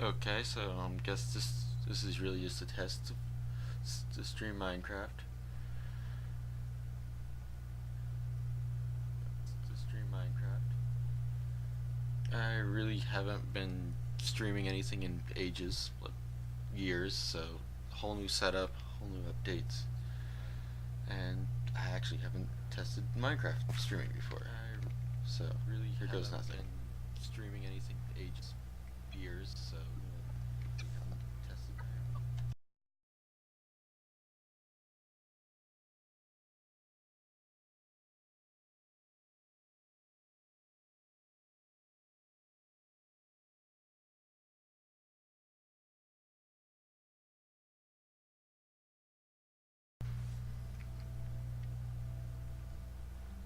Okay, so guess this is really just a test to stream Minecraft. To stream Minecraft. I really haven't been streaming anything in ages, like years. So whole new setup, whole new updates, and I actually haven't tested Minecraft streaming before. So really, here goes nothing. Streaming anything ages, years. So we haven't tested.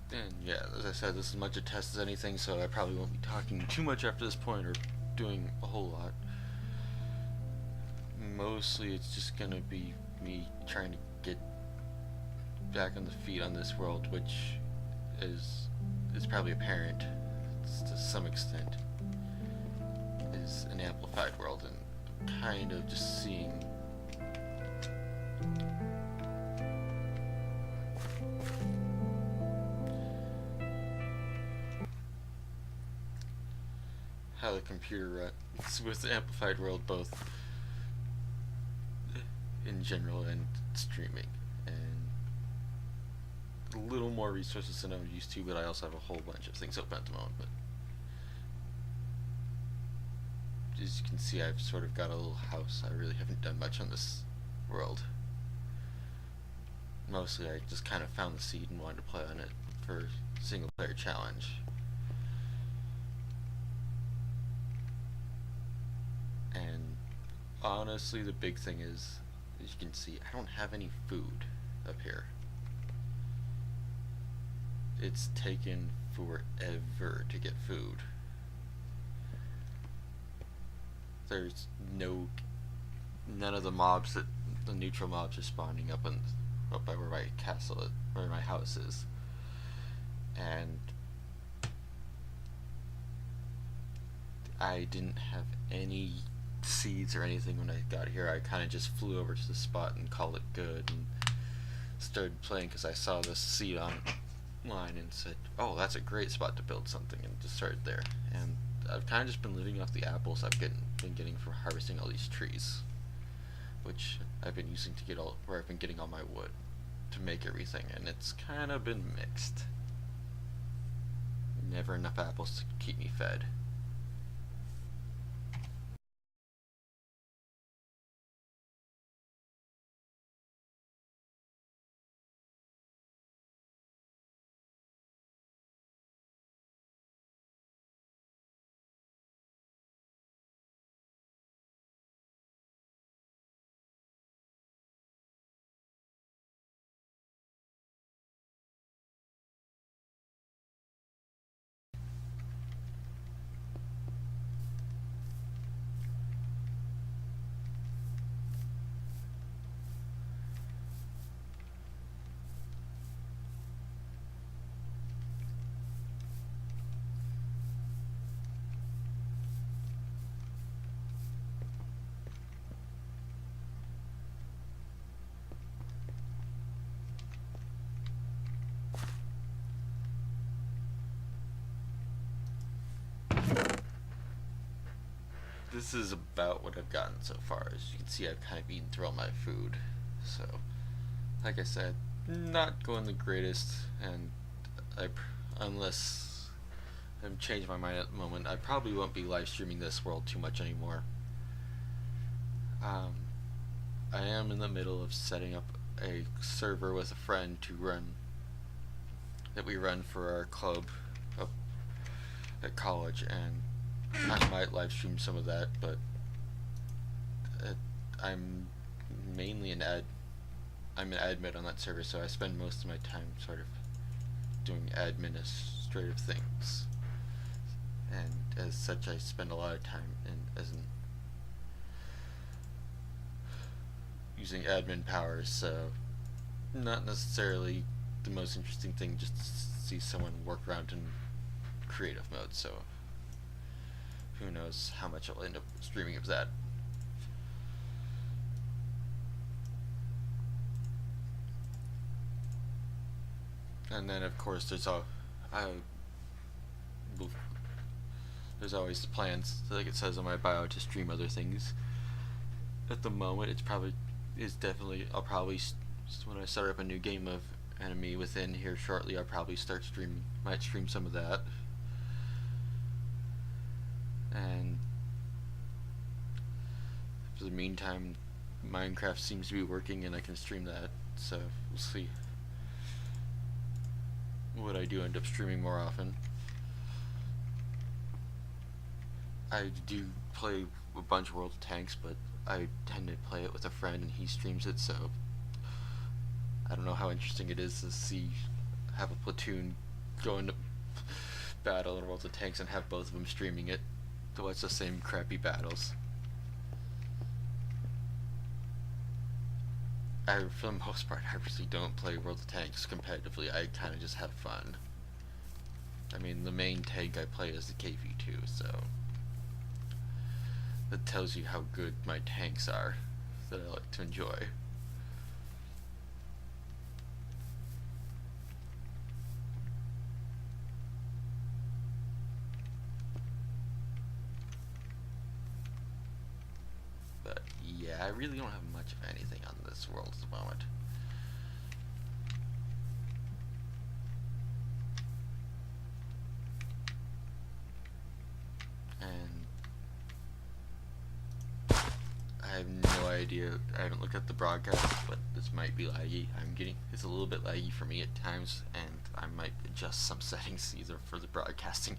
And yeah, as I said, this is as much a test as anything, so I probably won't be talking too much after this point or doing a whole lot. Mostly it's just gonna be me trying to get back on the feet on this world, which is probably apparent to some extent, is an amplified world, and kind of just seeing how the computer runs with the amplified world, both in general and streaming, and a little more resources than I'm used to, but I also have a whole bunch of things open at the moment. But as you can see, I've sort of got a little house. I really haven't done much on this world. Mostly I just kind of found the seed and wanted to play on it for single player challenge. And honestly, the big thing is, as you can see, I don't have any food up here. It's taken forever to get food. There's none of the mobs that the neutral mobs are spawning up by where my castle, where my house is, and I didn't have any seeds or anything when I got here. I kind of just flew over to the spot and called it good and started playing because I saw this seed online and said, oh, that's a great spot to build something, and just started there. And I've kind of just been living off the apples I've been getting from harvesting all these trees, which I've been using to get where I've been getting all my wood to make everything, and it's kind of been mixed. Never enough apples to keep me fed. This is about what I've gotten so far. As you can see, I've kind of eaten through all my food. So, like I said, not going the greatest, and unless I'm changing my mind at the moment, I probably won't be live streaming this world too much anymore. I am in the middle of setting up a server with a friend that we run for our club up at college, and I might live stream some of that, but I'm mainly I'm an admin on that server, so I spend most of my time sort of doing administrative things, and as such I spend a lot of time using admin powers, so not necessarily the most interesting thing just to see someone work around in creative mode. So who knows how much I'll end up streaming of that. And then of course there's there's always the plans, like it says on my bio, to stream other things. At the moment, I'll probably, when I start up a new game of Enemy Within here shortly, I'll probably might stream some of that. And for the meantime, Minecraft seems to be working and I can stream that, so we'll see what I do end up streaming more often. I do play a bunch of World of Tanks, but I tend to play it with a friend and he streams it, so I don't know how interesting it is to have a platoon go into battle in World of Tanks and have both of them streaming it, though it's the same crappy battles. For the most part, I really don't play World of Tanks competitively. I kind of just have fun. I mean, the main tank I play is the KV2, so that tells you how good my tanks are that I like to enjoy. But yeah, I really don't have much of anything on this world at the moment. I have no idea. I haven't looked at the broadcast, but this might be laggy. It's a little bit laggy for me at times, and I might adjust some settings either for the broadcasting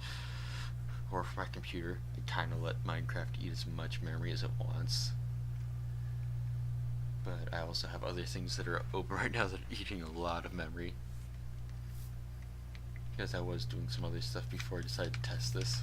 or for my computer and kind of let Minecraft eat as much memory as it wants. But I also have other things that are open right now that are eating a lot of memory, because I was doing some other stuff before I decided to test this.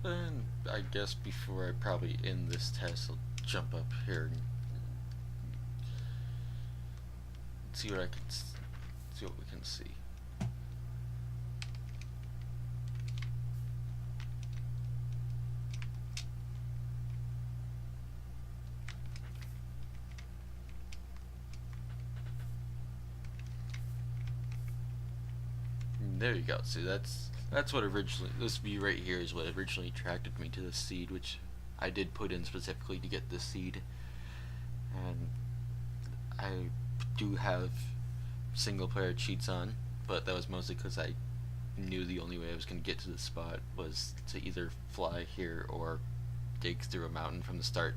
And I guess before I probably end this test, I'll jump up here and see what we can see. There you go. See, that's what originally, this view right here is what originally attracted me to this seed, which I did put in specifically to get this seed. And I do have single player cheats on, but that was mostly because I knew the only way I was going to get to this spot was to either fly here or dig through a mountain from the start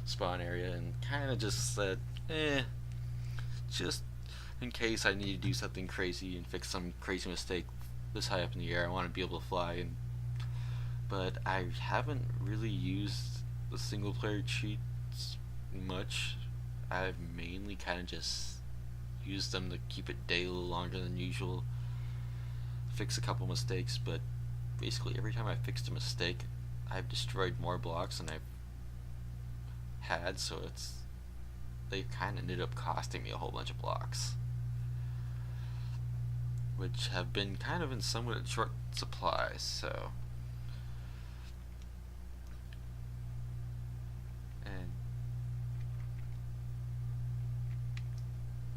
spawn area, and kind of just said, just in case I need to do something crazy and fix some crazy mistake this high up in the air, I want to be able to fly. But I haven't really used the single player cheats much. I've mainly kind of just used them to keep it day a little longer than usual, fix a couple mistakes, but basically every time I fixed a mistake, I've destroyed more blocks than I've had, so they kind of ended up costing me a whole bunch of blocks, which have been kind of in somewhat short supply. So, and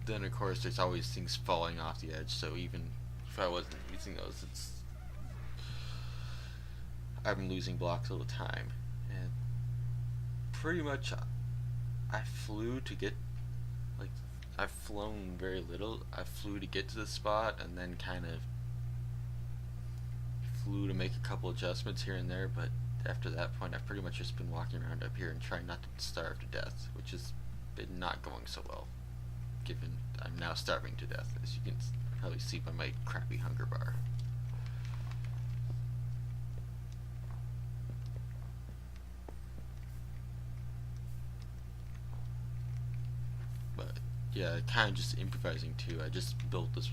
then of course there's always things falling off the edge, so even if I wasn't using those, I'm losing blocks all the time. And pretty much I flew to get, I've flown very little. I flew to get to the spot and then kind of flew to make a couple adjustments here and there, but after that point I've pretty much just been walking around up here and trying not to starve to death, which has been not going so well, given I'm now starving to death, as you can probably see by my crappy hunger bar. yeah, kind of just improvising too. I just built this